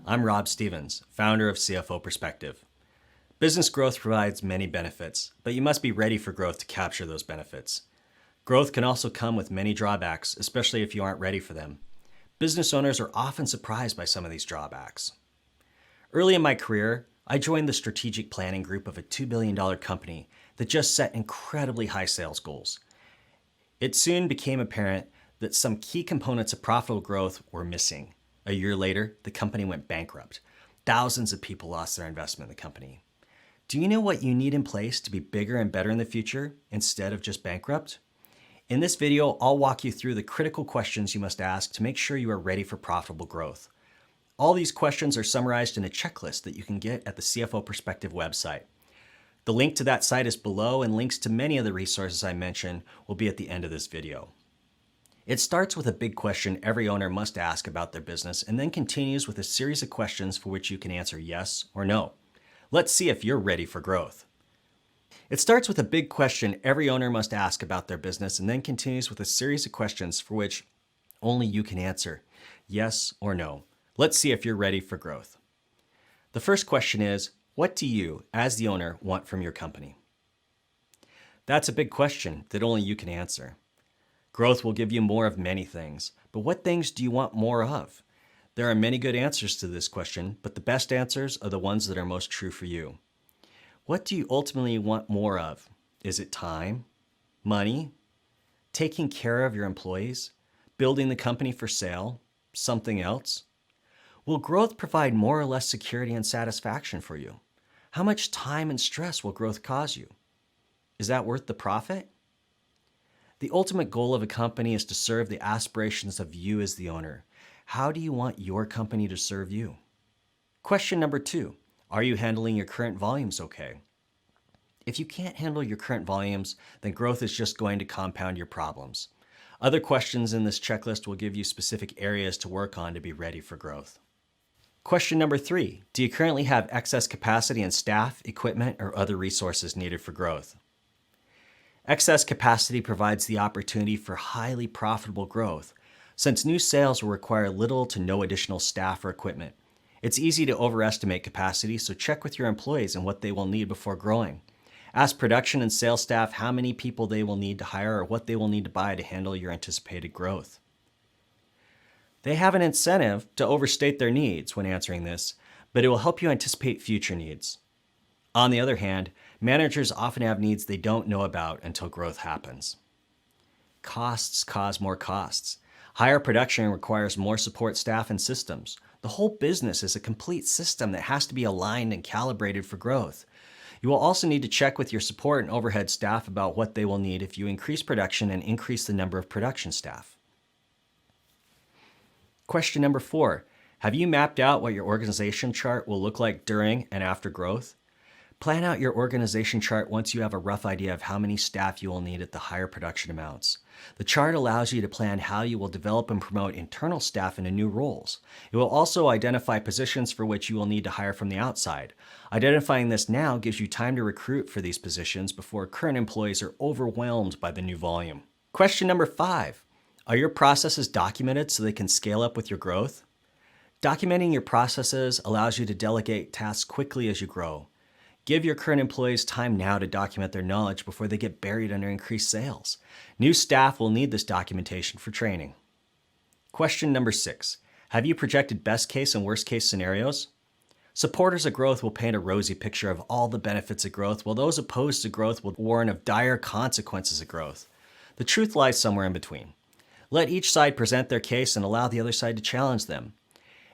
I'm Rob Stevens, founder of CFO Perspective. Business growth provides many benefits, but you must be ready for growth to capture those benefits. Growth can also come with many drawbacks, especially if you aren't ready for them. Business owners are often surprised by some of these drawbacks. Early in my career, I joined the strategic planning group of a $2 billion company that just set incredibly high sales goals. It soon became apparent that some key components of profitable growth were missing. A year later, the company went bankrupt. Thousands of people lost their investment in the company. Do you know what you need in place to be bigger and better in the future instead of just bankrupt? In this video, I'll walk you through the critical questions you must ask to make sure you are ready for profitable growth. All these questions are summarized in a checklist that you can get at the CFO Perspective website. The link to that site is below, and links to many of the resources I mentioned will be at the end of this video. It starts with a big question every owner must ask about their business and then continues with a series of questions for which you can answer yes or no. Let's see if you're ready for growth. It starts with a big question every owner must ask about their business and then continues with a series of questions for which only you can answer yes or no. Let's see if you're ready for growth. The first question is, what do you, as the owner, want from your company? That's a big question that only you can answer. Growth will give you more of many things, but what things do you want more of? There are many good answers to this question, but the best answers are the ones that are most true for you. What do you ultimately want more of? Is it time? Money? Taking care of your employees? Building the company for sale? Something else? Will growth provide more or less security and satisfaction for you? How much time and stress will growth cause you? Is that worth the profit? The ultimate goal of a company is to serve the aspirations of you as the owner. How do you want your company to serve you? Question number 2, are you handling your current volumes okay? If you can't handle your current volumes, then growth is just going to compound your problems. Other questions in this checklist will give you specific areas to work on to be ready for growth. Question number 3, do you currently have excess capacity in staff, equipment, or other resources needed for growth? Excess capacity provides the opportunity for highly profitable growth. Since new sales will require little to no additional staff or equipment, it's easy to overestimate capacity, so check with your employees and what they will need before growing. Ask production and sales staff how many people they will need to hire or what they will need to buy to handle your anticipated growth. They have an incentive to overstate their needs when answering this, but it will help you anticipate future needs. On the other hand, managers often have needs they don't know about until growth happens. Costs cause more costs. Higher production requires more support staff and systems. The whole business is a complete system that has to be aligned and calibrated for growth. You will also need to check with your support and overhead staff about what they will need if you increase production and increase the number of production staff. Question number 4, have you mapped out what your organization chart will look like during and after growth? Plan out your organization chart once you have a rough idea of how many staff you will need at the higher production amounts. The chart allows you to plan how you will develop and promote internal staff into new roles. It will also identify positions for which you will need to hire from the outside. Identifying this now gives you time to recruit for these positions before current employees are overwhelmed by the new volume. Question number 5, are your processes documented so they can scale up with your growth? Documenting your processes allows you to delegate tasks quickly as you grow. Give your current employees time now to document their knowledge before they get buried under increased sales. New staff will need this documentation for training. Question number 6, have you projected best case and worst case scenarios? Supporters of growth will paint a rosy picture of all the benefits of growth, while those opposed to growth will warn of dire consequences of growth. The truth lies somewhere in between. Let each side present their case and allow the other side to challenge them.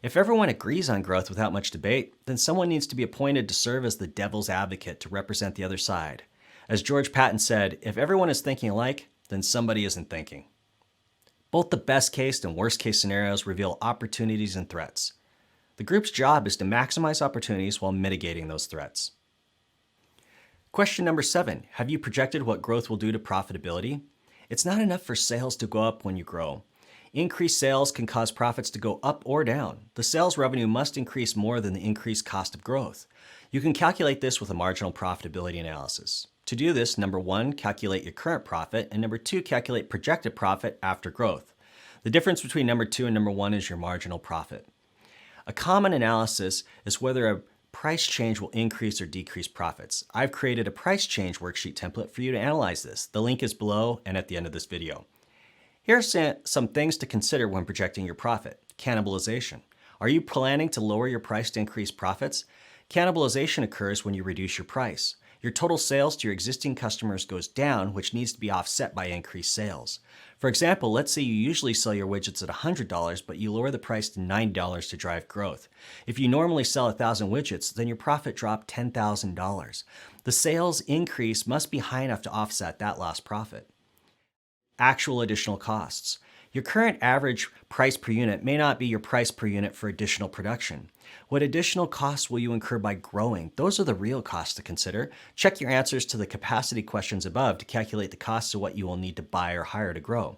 If everyone agrees on growth without much debate, then someone needs to be appointed to serve as the devil's advocate to represent the other side. As George Patton said, if everyone is thinking alike, then somebody isn't thinking. Both the best case and worst case scenarios reveal opportunities and threats. The group's job is to maximize opportunities while mitigating those threats. Question number 7, have you projected what growth will do to profitability? It's not enough for sales to go up when you grow. Increased sales can cause profits to go up or down. The sales revenue must increase more than the increased cost of growth. You can calculate this with a marginal profitability analysis. To do this, number 1, calculate your current profit, and number 2, calculate projected profit after growth. The difference between number 2 and number 1 is your marginal profit. A common analysis is whether a price change will increase or decrease profits. I've created a price change worksheet template for you to analyze this. The link is below and at the end of this video. Here are some things to consider when projecting your profit. Cannibalization. Are you planning to lower your price to increase profits? Cannibalization occurs when you reduce your price. Your total sales to your existing customers goes down, which needs to be offset by increased sales. For example, let's say you usually sell your widgets at $100, but you lower the price to $90 to drive growth. If you normally sell 1,000 widgets, then your profit dropped $10,000. The sales increase must be high enough to offset that lost profit. Actual additional costs. Your current average price per unit may not be your price per unit for additional production. What additional costs will you incur by growing? Those are the real costs to consider. Check your answers to the capacity questions above to calculate the costs of what you will need to buy or hire to grow.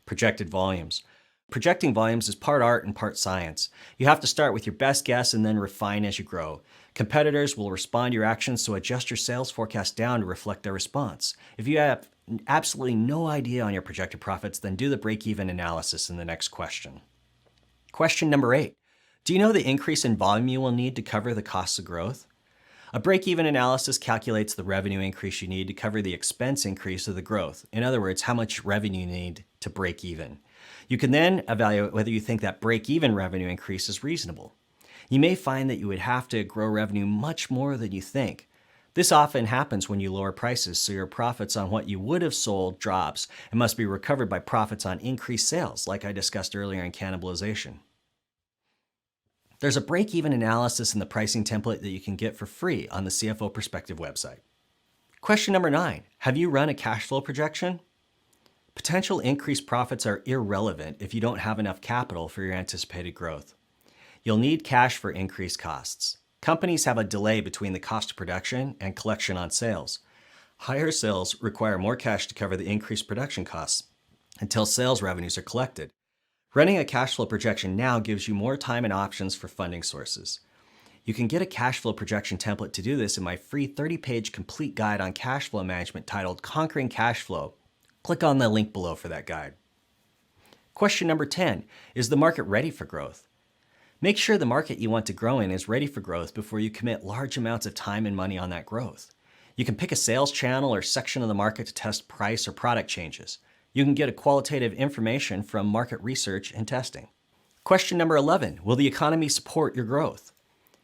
Projected volumes. Projecting volumes is part art and part science. You have to start with your best guess and then refine as you grow. Competitors will respond to your actions, so adjust your sales forecast down to reflect their response. If you have absolutely no idea on your projected profits, then do the break-even analysis in the next question. Question number 8. Do you know the increase in volume you will need to cover the costs of growth? A break-even analysis calculates the revenue increase you need to cover the expense increase of the growth. In other words, how much revenue you need to break even. You can then evaluate whether you think that break-even revenue increase is reasonable. You may find that you would have to grow revenue much more than you think. This often happens when you lower prices, so your profits on what you would have sold drops and must be recovered by profits on increased sales, like I discussed earlier in cannibalization. There's a break-even analysis in the pricing template that you can get for free on the CFO Perspective website. Question number 9. Have you run a cash flow projection? Potential increased profits are irrelevant if you don't have enough capital for your anticipated growth. You'll need cash for increased costs. Companies have a delay between the cost of production and collection on sales. Higher sales require more cash to cover the increased production costs until sales revenues are collected. Running a cash flow projection now gives you more time and options for funding sources. You can get a cash flow projection template to do this in my free 30-page complete guide on cash flow management titled Conquering Cash Flow. Click on the link below for that guide. Question number 10. Is the market ready for growth? Make sure the market you want to grow in is ready for growth before you commit large amounts of time and money on that growth. You can pick a sales channel or section of the market to test price or product changes. You can get a qualitative information from market research and testing. Question number 11. Will the economy support your growth?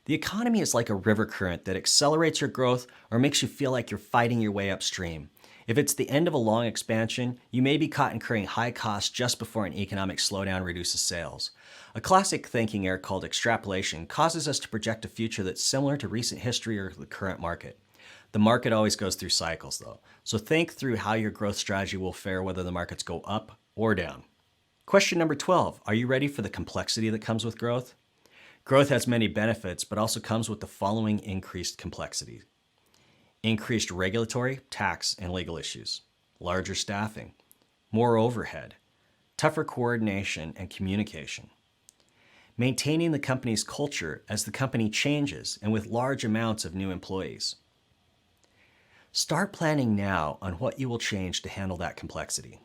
The economy is like a river current that accelerates your growth or makes you feel like you're fighting your way upstream. If it's the end of a long expansion, you may be caught incurring high costs just before an economic slowdown reduces sales. A classic thinking error called extrapolation causes us to project a future that's similar to recent history or the current market. The market always goes through cycles though, so think through how your growth strategy will fare whether the markets go up or down. Question number 12. Are you ready for the complexity that comes with growth? Growth has many benefits, but also comes with the following increased complexity. Increased regulatory, tax, and legal issues, larger staffing, more overhead, tougher coordination and communication. Maintaining the company's culture as the company changes and with large amounts of new employees. Start planning now on what you will change to handle that complexity.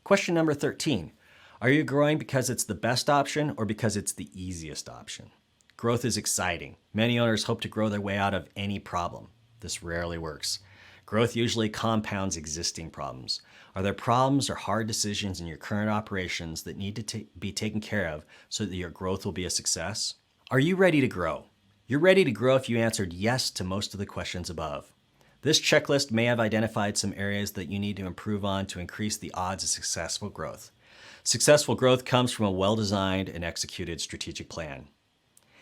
Question number 13. Are you growing because it's the best option or because it's the easiest option? Growth is exciting. Many owners hope to grow their way out of any problem. This rarely works. Growth usually compounds existing problems. Are there problems or hard decisions in your current operations that need to be taken care of so that your growth will be a success? Are you ready to grow? You're ready to grow if you answered yes to most of the questions above. This checklist may have identified some areas that you need to improve on to increase the odds of successful growth. Successful growth comes from a well-designed and executed strategic plan.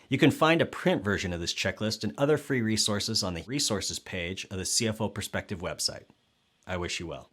You can find a print version of this checklist and other free resources on the resources page of the CFO Perspective website. I wish you well.